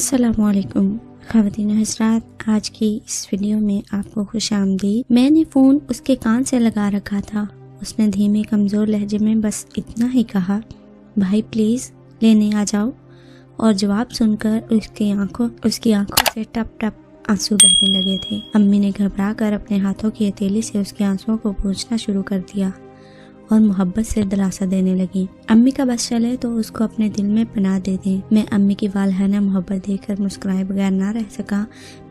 السلام علیکم خواتین حضرات، آج کی اس ویڈیو میں آپ کو خوش آمدید۔ میں نے فون اس کے کان سے لگا رکھا تھا۔ اس نے دھیمے کمزور لہجے میں بس اتنا ہی کہا، بھائی پلیز لینے آ جاؤ، اور جواب سن کر اس کی آنکھوں سے ٹپ ٹپ آنسو بہنے لگے تھے۔ امی نے گھبرا کر اپنے ہاتھوں کی ہتھیلی سے اس کے آنسوؤں کو پوچھنا شروع کر دیا اور محبت سے دلاسا دینے لگی۔ امی کا بس چلے تو اس کو اپنے دل میں پناہ دے دیں۔ میں امی کی والہانہ محبت دیکھ کر مسکرائے بغیر نہ رہ سکا۔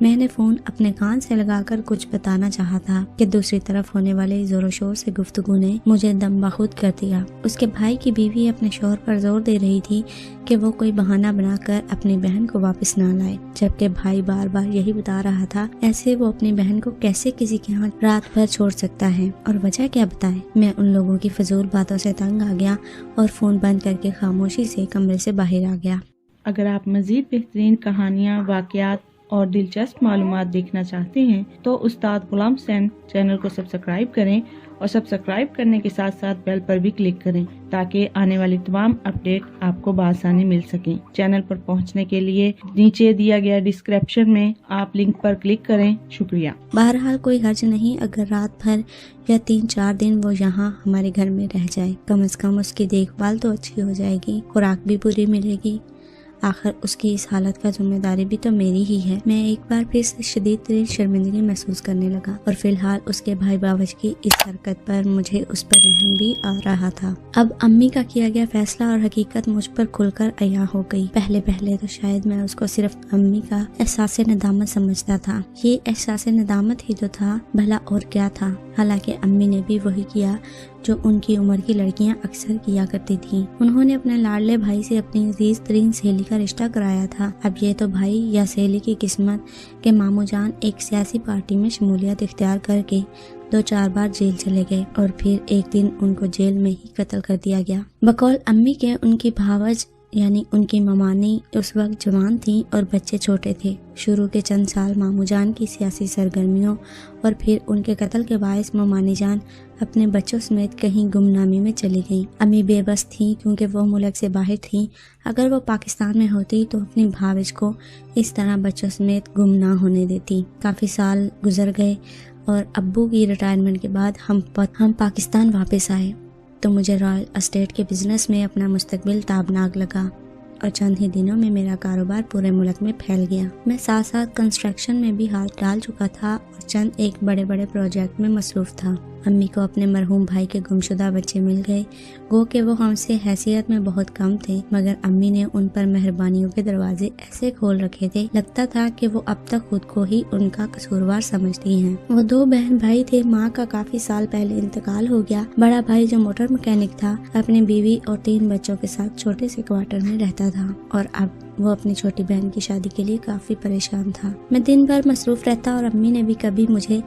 میں نے فون اپنے کان سے لگا کر کچھ بتانا چاہا تھا کہ دوسری طرف ہونے والے زور و شور سے گفتگو نے مجھے دم بخود کر دیا۔ اس کے بھائی کی بیوی اپنے شوہر پر زور دے رہی تھی کہ وہ کوئی بہانہ بنا کر اپنی بہن کو واپس نہ لائے، جبکہ بھائی بار بار یہی بتا رہا تھا ایسے وہ اپنی بہن کو کیسے کسی کے ہاں رات بھر چھوڑ سکتا ہے، اور وجہ کیا بتائے۔ میں ان لوگوں کی فضول باتوں سے تنگ آ گیا اور فون بند کر کے خاموشی سے کمرے سے باہر آ گیا۔ اگر آپ مزید بہترین کہانیاں، واقعات اور دلچسپ معلومات دیکھنا چاہتے ہیں تو استاد غلام حسین چینل کو سبسکرائب کریں، اور سبسکرائب کرنے کے ساتھ ساتھ بیل پر بھی کلک کریں تاکہ آنے والی تمام اپڈیٹ آپ کو بآسانی مل سکیں۔ چینل پر پہنچنے کے لیے نیچے دیا گیا ڈسکرپشن میں آپ لنک پر کلک کریں۔ شکریہ۔ بہرحال کوئی حرج نہیں اگر رات بھر یا 3-4 دن وہ یہاں ہمارے گھر میں رہ جائے، کم از کم اس کی دیکھ بھال تو اچھی ہو جائے گی، خوراک بھی پوری ملے گی۔ آخر اس کی اس حالت کا ذمہ داری بھی تو میری ہی ہے۔ میں ایک بار پھر سے شدید ترین شرمندگی محسوس کرنے لگا، اور فی الحال اس کے بھائی باوج کی اس حرکت پر مجھے اس پر رحم بھی آ رہا تھا۔ اب امی کا کیا گیا فیصلہ اور حقیقت مجھ پر کھل کر عیاں ہو گئی۔ پہلے تو شاید میں اس کو صرف امی کا احساس ندامت سمجھتا تھا۔ یہ احساس ندامت ہی تو تھا، بھلا اور کیا تھا۔ حالانکہ امی نے بھی وہی کیا جو ان کی عمر کی لڑکیاں اکثر کیا کرتی تھیں۔ انہوں نے اپنے لاڈلے بھائی سے اپنی عزیز ترین سہیلی کا رشتہ کرایا تھا۔ اب یہ تو بھائی یا سہیلی کی قسمت کہ ماموں جان ایک سیاسی پارٹی میں شمولیت اختیار کر کے 2-4 بار جیل چلے گئے، اور پھر ایک دن ان کو جیل میں ہی قتل کر دیا گیا۔ بقول امی کے ان کی بھاوج یعنی ان کی ممانی اس وقت جوان تھیں اور بچے چھوٹے تھے۔ شروع کے چند سال ماموں جان کی سیاسی سرگرمیوں اور پھر ان کے قتل کے باعث ممانی جان اپنے بچوں سمیت کہیں گمنامی میں چلی گئیں۔ امی بے بس تھیں کیونکہ وہ ملک سے باہر تھیں۔ اگر وہ پاکستان میں ہوتی تو اپنی بھاوج کو اس طرح بچوں سمیت گم نہ ہونے دیتی۔ کافی سال گزر گئے اور ابو کی ریٹائرمنٹ کے بعد ہم پاکستان واپس آئے تو مجھے رائل اسٹیٹ کے بزنس میں اپنا مستقبل تابناک لگا، اور چند ہی دنوں میں میرا کاروبار پورے ملک میں پھیل گیا۔ میں ساتھ ساتھ کنسٹرکشن میں بھی ہاتھ ڈال چکا تھا اور چند ایک بڑے پروجیکٹ میں مصروف تھا۔ امی کو اپنے مرحوم بھائی کے گمشدہ بچے مل گئے، گو کہ وہ ہم سے حیثیت میں بہت کم تھے، مگر امی نے ان پر مہربانیوں کے دروازے ایسے کھول رکھے تھے لگتا تھا کہ وہ اب تک خود کو ہی ان کا قصوروار سمجھتی ہیں۔ وہ 2 بہن بھائی تھے۔ ماں کا کافی سال پہلے انتقال ہو گیا۔ بڑا بھائی جو موٹر مکینک تھا اپنی بیوی اور 3 بچوں کے ساتھ چھوٹے سے کوارٹر میں رہتا تھا، اور اب وہ اپنی چھوٹی بہن کی شادی کے لیے کافی پریشان تھا۔ میں دن بھر مصروف رہتا اور امی نے بھی کبھی مجھے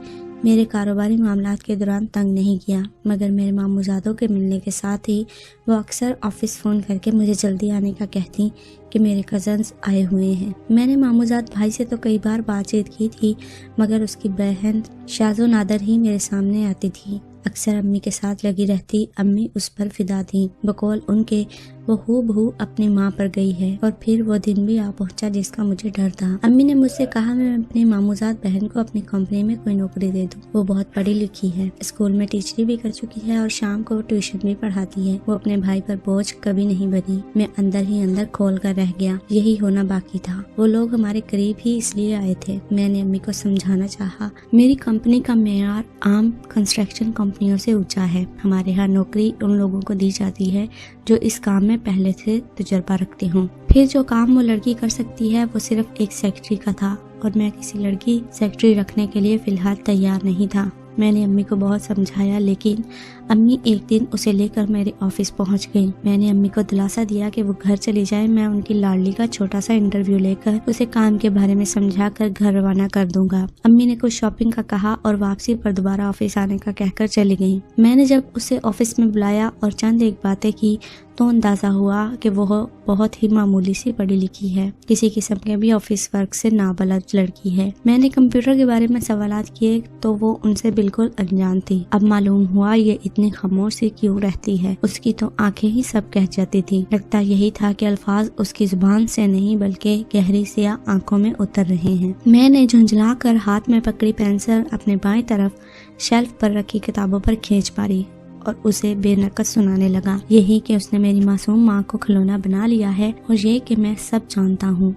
میرے کاروباری معاملات کے دوران تنگ نہیں کیا، مگر میرے ماموزادوں کے ملنے کے ساتھ ہی وہ اکثر آفس فون کر کے مجھے جلدی آنے کا کہتی کہ میرے کزنز آئے ہوئے ہیں۔ میں نے ماموزاد بھائی سے تو کئی بار بات چیت کی تھی، مگر اس کی بہن شاز و نادر ہی میرے سامنے آتی تھی۔ اکثر امی کے ساتھ لگی رہتی، امی اس پر فدا تھیں۔ بقول ان کے وہ ہو بہو اپنی ماں پر گئی ہے، اور پھر وہ دن بھی آ پہنچا جس کا مجھے ڈر تھا۔ امی نے مجھ سے کہا میں اپنی ماموزاد بہن کو اپنی کمپنی میں کوئی نوکری دے دوں۔ وہ بہت پڑھی لکھی ہے، اسکول میں ٹیچری بھی کر چکی ہے اور شام کو ٹیوشن بھی پڑھاتی ہے۔ وہ اپنے بھائی پر بوجھ کبھی نہیں بنی۔ میں اندر ہی اندر کھول کر رہ گیا، یہی ہونا باقی تھا۔ وہ لوگ ہمارے قریب ہی اس لیے آئے تھے۔ میں نے امی کو سمجھانا چاہا، میری کمپنی کا معیار عام کنسٹرکشن کمپنیوں سے اونچا ہے۔ ہمارے ہاں نوکری ان لوگوں کو دی جاتی ہے جو اس کام میں پہلے سے تجربہ رکھتے ہوں۔ پھر جو کام وہ لڑکی کر سکتی ہے وہ صرف ایک سیکرٹری کا تھا، اور میں کسی لڑکی سیکرٹری رکھنے کے لیے فی الحال تیار نہیں تھا۔ میں نے امی کو بہت سمجھایا، لیکن امی ایک دن اسے لے کر میرے آفس پہنچ گئی۔ میں نے امی کو دلاسا دیا کہ وہ گھر چلی جائے، میں ان کی لاڈلی کا چھوٹا سا انٹرویو لے کر اسے کام کے بارے میں سمجھا کر گھر روانہ کر دوں گا۔ امی نے کچھ شاپنگ کا کہا اور واپسی پر دوبارہ آفس آنے کا کہہ کر چلی گئیں۔ میں نے جب اسے آفس میں بلایا اور چند ایک باتیں کی تو اندازہ ہوا کہ وہ بہت ہی معمولی سی پڑھی لکھی ہے، کسی قسم کے بھی آفس ورک سے نابلد لڑکی ہے۔ میں نے کمپیوٹر کے بارے میں سوالات کیے تو وہ ان سے بالکل انجان تھی۔ اب معلوم ہوا یہ اتنی اتنی خاموش سی کیوں رہتی ہے؟ اس کی تو آنکھیں ہی سب کہہ جاتی تھی۔ لگتا یہی تھا کہ الفاظ اس کی زبان سے نہیں بلکہ گہری سیاہ آنکھوں میں اتر رہے ہیں۔ میں نے جھنجھلا کر ہاتھ میں پکڑی پینسل اپنے بائیں طرف شیلف پر رکھی کتابوں پر کھینچ ماری اور اسے بے نقص سنانے لگا۔ یہی کہ اس نے میری معصوم ماں کو کھلونا بنا لیا ہے، اور یہ کہ میں سب جانتا ہوں۔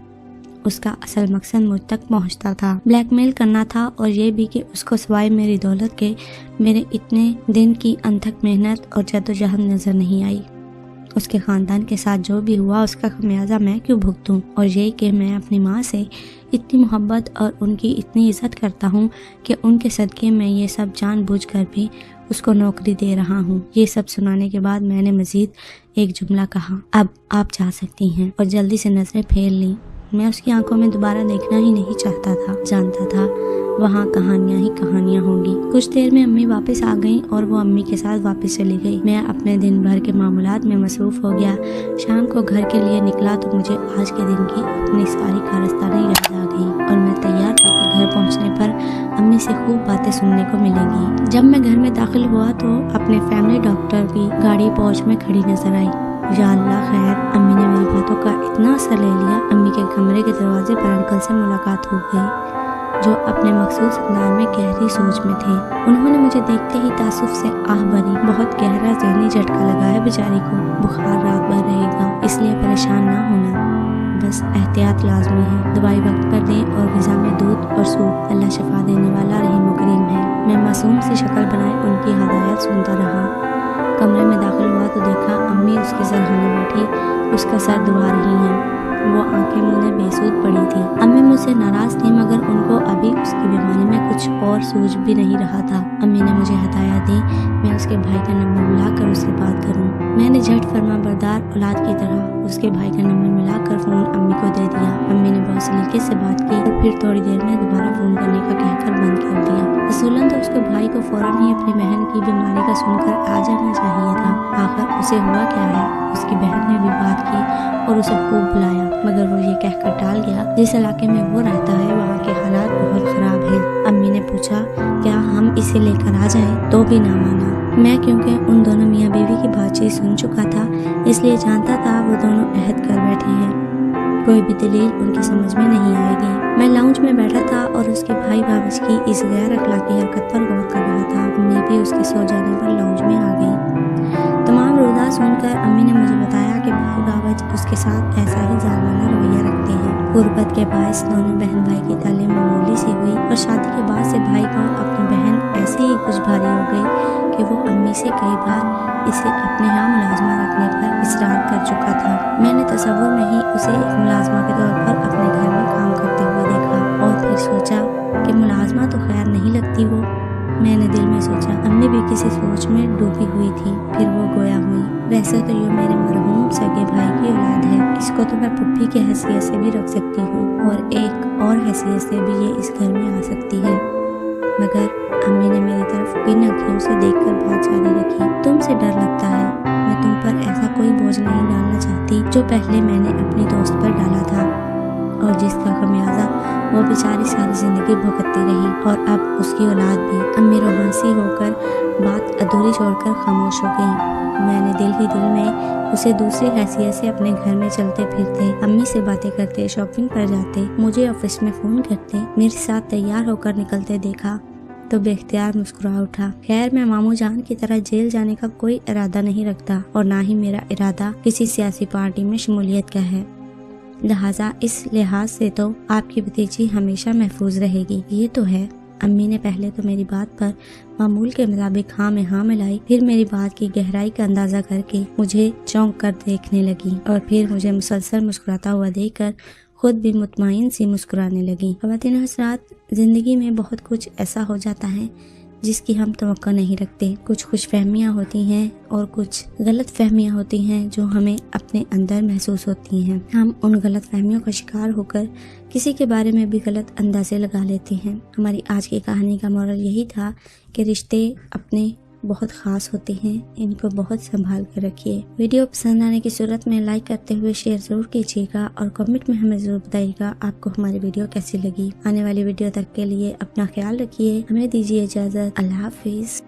اس کا اصل مقصد مجھ تک پہنچتا تھا، بلیک میل کرنا تھا، اور یہ بھی کہ اس کو سوائے میری دولت کے میرے اتنے دن کی انتھک محنت اور جدوجہد نظر نہیں آئی۔ اس کے خاندان کے ساتھ جو بھی ہوا اس کا خمیازہ میں کیوں بھگتوں؟ اور یہ کہ میں اپنی ماں سے اتنی محبت اور ان کی اتنی عزت کرتا ہوں کہ ان کے صدقے میں یہ سب جان بوجھ کر بھی اس کو نوکری دے رہا ہوں۔ یہ سب سنانے کے بعد میں نے مزید ایک جملہ کہا، اب آپ جا سکتی ہیں، اور جلدی سے نظریں پھیر لیں۔ میں اس کی آنکھوں میں دوبارہ دیکھنا ہی نہیں چاہتا تھا، جانتا تھا وہاں کہانیاں ہی کہانیاں ہوں گی۔ کچھ دیر میں امی واپس آ گئیں اور وہ امی کے ساتھ واپس چلی گئی۔ میں اپنے دن بھر کے معمولات میں مصروف ہو گیا۔ شام کو گھر کے لیے نکلا تو مجھے آج کے دن کی اپنی ساری کارستانی یاد آ گئی، اور میں تیار تھا کہ گھر پہنچنے پر امی سے خوب باتیں سننے کو ملیں گی۔ جب میں گھر میں داخل ہوا تو اپنے فیملی ڈاکٹر کی گاڑی پورچ میں کھڑی نظر آئی۔ یا اللہ خیر، امی نے میری باتوں کا اتنا اثر لے لیا۔ امی کے کمرے کے دروازے پر انکل سے ملاقات ہو گئی، جو اپنے مخصوص انداز میں گہری سوچ میں تھے۔ انہوں نے مجھے دیکھتے ہی تعصب سے آہ بھری، بہت گہرا ذہنی جھٹکا لگا ہے بیچاری کو، بخار رات بھر رہے گا، اس لیے پریشان نہ ہونا، بس احتیاط لازمی ہے، دوائی وقت پر دیں اور غذا میں دودھ اور سوپ، اللہ شفا دینے والا رحیم و کریم ہے۔ میں معصوم سی شکل بنائے ان کی ہدایت سنتا رہا۔ کمرے میں داخل ہوا تو دیکھا امی اس کے سرہانے بیٹھی اس کا سر دبا رہی ہیں۔ وہ آنکھیں منہ بے سود پڑی تھی۔ امی مجھ سے ناراض تھی، مگر ان کو ابھی اس کی بیماری میں کچھ اور سوج بھی نہیں رہا تھا۔ امی نے مجھے ہدایت دی میں اس کے بھائی کا نمبر ملا کر اس سے بات کروں۔ میں نے جھٹ فرما بردار اولاد کی طرح اس کے بھائی کا نمبر ملا کر فون امی کو دے دیا۔ امی نے بہت سلیقے سے بات کی اور پھر تھوڑی دیر میں دوبارہ فون کرنے کا کہہ کر بند کر دیا۔ اصولاً تو اس کے بھائی کو فوراً ہی اپنی بہن کی بیماری کا سن کر آ جانا چاہیے تھا۔ آخر اسے ہوا کیا ہے؟ اس کی بہن نے بھی بات کی اور اسے خوب بلایا، مگر وہ یہ کہہ کر ٹال گیا جس علاقے میں وہ رہتا ہے وہاں کے حالات بہت خراب ہیں۔ امی نے پوچھا کیا ہم اسے لے کر آ جائیں، تو بھی نہ مانا۔ میں کیونکہ ان دونوں میاں بیوی کی بات چیت سن چکا تھا، اس لیے جانتا تھا وہ دونوں عہد کر بیٹھے ہیں، کوئی بھی دلیل ان کی سمجھ میں نہیں آئے گی۔ میں لاؤنج میں بیٹھا تھا اور اس کے بھائی باورچ کی اس غیر اخلاقی حرکت پر غور کر رہا تھا۔ امی بھی اس کے سو جانے پر لاؤنج میں آ گئی۔ تمام روزہ سن کر امی نے مجھے بتایا کہ بھائی باورچ اس کے ساتھ ایسا ہی ظالمانہ رویہ رکھتے ہیں۔ غربت کے باعث دونوں بہن بھائی کی تعلیم معمولی سی ہوئی، اور شادی کے بعد سے بھائی کو اپنی بہن ایسے ہی کچھ بھاری ہو گئی کہ وہ امی سے کئی بار اسے اپنے ہاں ملازمہ رکھنے پر اصرار کر چکا تھا۔ میں نے تصور میں ہی اسے ایک ملازمہ کے طور پر اپنے گھر میں کام کرتے ہوئے دیکھا، اور پھر سوچا کہ ملازمہ تو خیر نہیں لگتی وہ۔ میں نے دل میں سوچا امی بھی کسی سوچ میں ڈوبی ہوئی تھی، پھر وہ گویا ہوئی، ویسے تو یہ میرے مرحوم سگے بھائی کی اولاد ہے، اس کو تو میں پھپھی کی حیثیت سے بھی رکھ سکتی ہوں، اور ایک اور حیثیت سے بھی یہ اس گھر میں آ سکتی ہے۔ مگر امی نے میری طرف بن آنکھوں سے دیکھ کر بات جاری رکھی، تم سے ڈر لگتا ہے، میں تم پر ایسا کوئی بوجھ نہیں ڈالنا چاہتی جو پہلے میں نے اپنی دوست پر ڈالا تھا، اور جس کا خمیازہ وہ بیچاری ساری زندگی بھگتتی رہی، اور اب اس کی اولاد بھی۔ امی روحانسی ہو کر بات ادھوری چھوڑ کر خاموش ہو گئی۔ میں نے دل ہی دل میں اسے دوسری حیثیت سے اپنے گھر میں چلتے پھرتے، امی سے باتیں کرتے، شاپنگ پر جاتے، مجھے آفس میں فون کرتے، میرے ساتھ تیار ہو کر نکلتے دیکھا تو بے اختیار مسکرا اٹھا۔ خیر میں ماموں جان کی طرح جیل جانے کا کوئی ارادہ نہیں رکھتا، اور نہ ہی میرا ارادہ کسی سیاسی پارٹی میں شمولیت کا ہے، لہٰذا اس لحاظ سے تو آپ کی بھتیجی ہمیشہ محفوظ رہے گی۔ یہ تو ہے۔ امی نے پہلے تو میری بات پر معمول کے مطابق ہاں میں ہاں ملائی، پھر میری بات کی گہرائی کا اندازہ کر کے مجھے چونک کر دیکھنے لگی، اور پھر مجھے مسلسل مسکراتا ہوا دیکھ کر خود بھی مطمئن سی مسکرانے لگی۔ خواتین حضرات، زندگی میں بہت کچھ ایسا ہو جاتا ہے جس کی ہم توقع نہیں رکھتے۔ کچھ خوش فہمیاں ہوتی ہیں اور کچھ غلط فہمیاں ہوتی ہیں جو ہمیں اپنے اندر محسوس ہوتی ہیں۔ ہم ان غلط فہمیوں کا شکار ہو کر کسی کے بارے میں بھی غلط اندازے لگا لیتے ہیں۔ ہماری آج کی کہانی کا مورل یہی تھا کہ رشتے اپنے بہت خاص ہوتے ہیں، ان کو بہت سنبھال کر رکھیے۔ ویڈیو پسند آنے کی صورت میں لائک کرتے ہوئے شیئر ضرور کیجیے گا، اور کمنٹ میں ہمیں ضرور بتائیے گا آپ کو ہماری ویڈیو کیسی لگی۔ آنے والی ویڈیو تک کے لیے اپنا خیال رکھیے، ہمیں دیجیے اجازت، اللہ حافظ۔